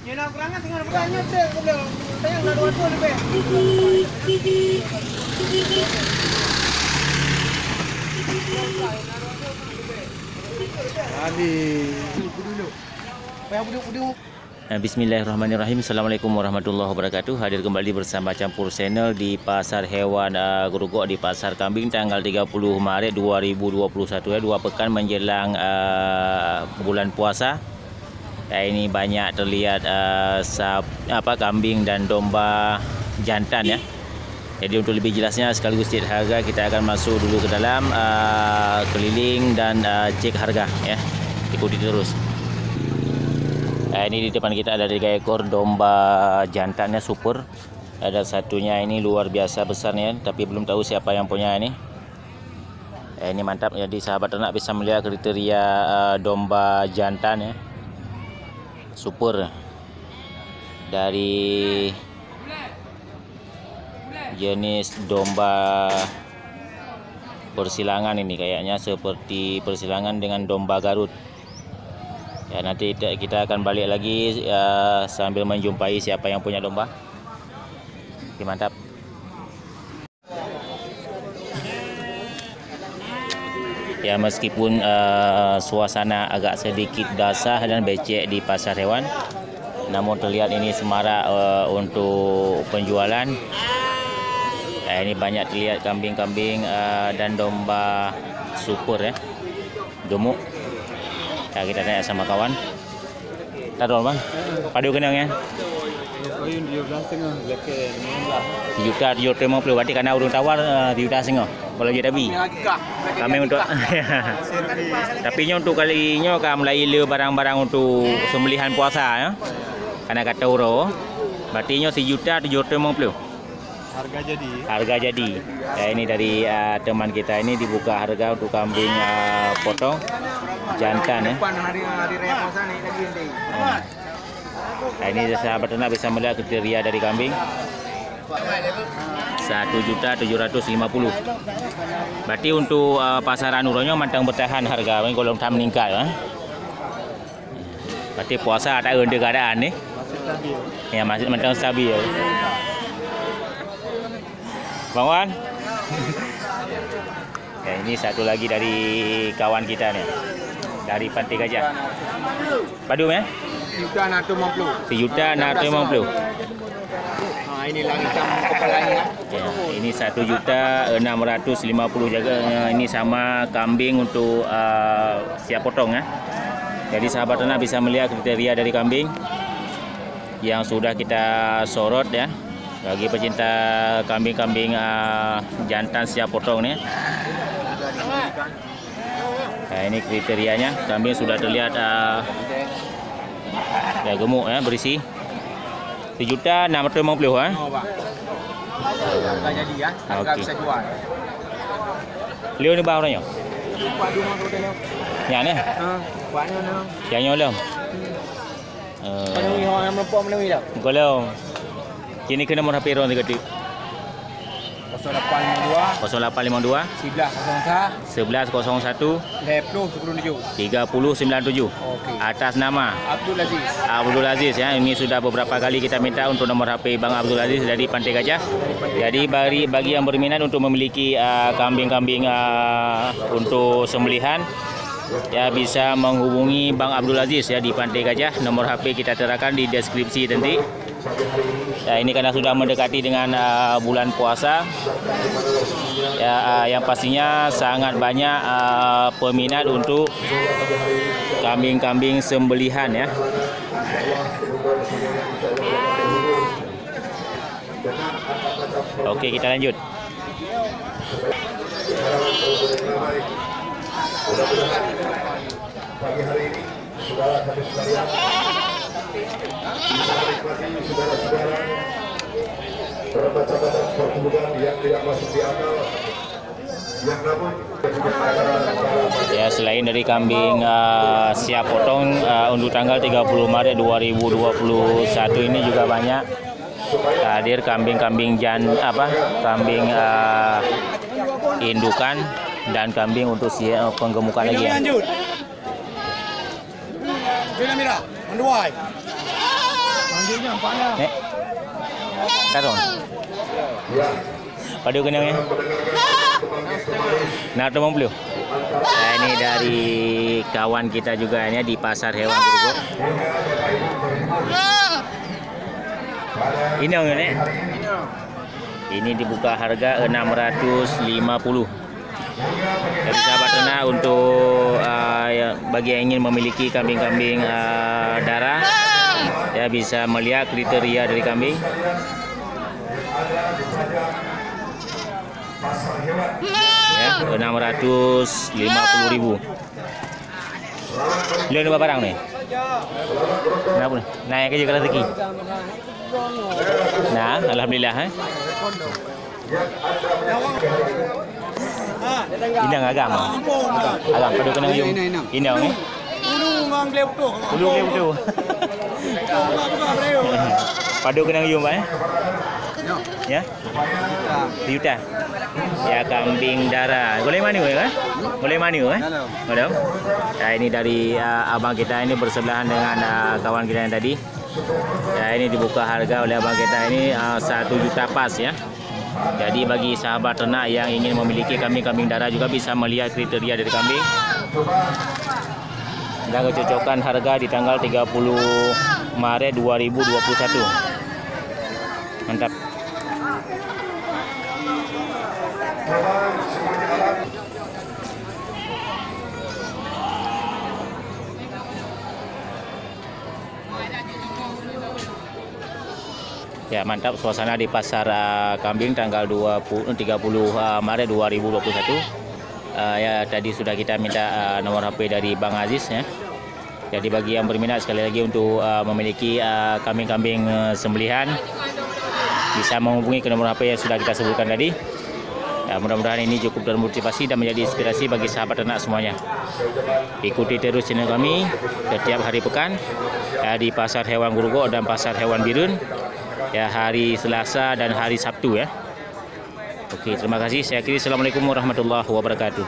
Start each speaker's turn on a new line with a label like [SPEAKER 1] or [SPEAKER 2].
[SPEAKER 1] nak kurangan tinggal bertanya deh, boleh. Tanya nak dua tu lebih.
[SPEAKER 2] Bismillahirrahmanirrahim. Assalamualaikum warahmatullahi wabarakatuh. Hadir kembali bersama Campur Channel di Pasar Hewan Grogol di Pasar Kambing tanggal 30 Maret 2021 ya, 2 pekan menjelang bulan puasa. Ini banyak terlihat kambing dan domba jantan ya. Jadi untuk lebih jelasnya sekaligus cek harga, kita akan masuk dulu ke dalam keliling dan cek harga ya. Ikuti terus. Ini di depan kita ada 3 ekor domba jantannya super. Ada satunya ini luar biasa besarnya, tapi belum tahu siapa yang punya ini. Ini mantap, jadi sahabat ternak bisa melihat kriteria domba jantan ya, super. Dari jenis domba persilangan ini kayaknya seperti persilangan dengan domba Garut. Ya, nanti kita akan balik lagi sambil menjumpai siapa yang punya domba. Oke, mantap. Ya, meskipun suasana agak sedikit basah dan becek di pasar hewan, namun terlihat ini semarak untuk penjualan. Ini banyak terlihat kambing-kambing dan domba super ya, gemuk. Kita tanya sama kawan. Taruh bang, padu kenang ya? Juta 750, berarti karena urung tawar juta setengah. Kalau jadi kami untuk tapi untuk kalinya kami mulai barang-barang untuk sembelihan puasa ya. Karena kata uro, berarti nya 1.750.000. Harga jadi. Ya, ini dari teman kita ini dibuka harga untuk kambing potong jantan ya. Nah, ini sahabat ternak bisa melihat kriteria dari kambing. 1.750.000. Berarti untuk pasaran uronya mantang bertahan harga, kalau tak meningkat ya. Berarti puasa tak ada keadaan ni. Ya, masih mantang stabil ya. Bang Wan. Ya, ini satu lagi dari kawan kita nih. Dari Pantai Gajah. Padu ya? 1.650.000. Ini lagi kepalanya. Ya, ini 1.650.000 jaga. Ini sama kambing untuk siap potong ya. Jadi sahabat ternak bisa melihat kriteria dari kambing yang sudah kita sorot ya. Bagi pecinta kambing-kambing jantan siap potong nih. Nah, ini kriterianya. Kambing sudah terlihat ya gemuk ya, berisi. 1.650.000 ya.
[SPEAKER 1] Jadi ya, harga bisa jual.
[SPEAKER 2] Leo ni bau nanya. Ya ni. Ya nyolong. Kalau kini kena nomor HP ron dekat 0852 1101 3097 atas nama Abdul Aziz ya. Ini sudah beberapa kali kita minta untuk nomor HP Bang Abdul Aziz dari Pantai Gajah. Jadi bagi yang berminat untuk memiliki kambing-kambing untuk sembelihan ya, bisa menghubungi Bang Abdul Aziz ya di Pantai Gajah. Nomor HP kita terakan di deskripsi nanti. Ya, ini karena sudah mendekati dengan bulan puasa ya, yang pastinya sangat banyak peminat untuk kambing-kambing sembelihan ya. Oke, kita lanjut.
[SPEAKER 3] Pagi hari ini saudara-saudara sekalian bisa menikmati saudara-saudara permacam-macam pertumbuhan yang tidak masuk di akal, yang namun
[SPEAKER 2] ya, selain dari kambing siap potong untuk tanggal 30 Maret 2021 ini juga banyak hadir kambing-kambing kambing indukan dan kambing untuk penggemukan lagi ya.
[SPEAKER 1] Panggilnya apanya?
[SPEAKER 2] Nek. Karong. Padu kenangnya? Nah, 50. Nah, ini dari kawan kita juga ini di pasar hewan Grogol. Ini yang ini. Ini dibuka harga 650. Jadi sahabat ternak untuk bagi yang ingin memiliki kambing-kambing darah, ya bisa melihat kriteria dari kambing. Ya, 650.000. Lihat berapa barang nih? Kenapa nih? Naik aja ke rezeki. Nah, alhamdulillah. Ini yang agam. Agam pada kena yung. Ini yang ni. Ulu tu. Pada kena yung ba? Ya. Juta. Ya, kambing darah. Boleh mani kan? Boleh mani kan? Boleh. Ya, ini dari abang kita ini bersebelahan dengan kawan kita yang tadi. Ya, ini dibuka harga oleh abang kita ini 1 juta pas ya. Jadi bagi sahabat ternak yang ingin memiliki kambing-kambing darah juga bisa melihat kriteria dari kambing. Dan kecocokan harga di tanggal 30 Maret 2021. Mantap. Ya, mantap suasana di pasar kambing tanggal 30 Maret 2021. Ya, tadi sudah kita minta nomor HP dari Bang Aziz ya. Jadi bagi yang berminat sekali lagi untuk memiliki kambing-kambing sembelihan, bisa menghubungi ke nomor HP yang sudah kita sebutkan tadi. Ya, mudah-mudahan ini cukup termotivasi dan menjadi inspirasi bagi sahabat ternak semuanya. Ikuti terus channel kami setiap hari pekan ya, di pasar hewan Grogol dan pasar hewan Birun. Ya, hari Selasa dan hari Sabtu ya. Oke, terima kasih. Saya akhiri. Assalamualaikum warahmatullahi wabarakatuh.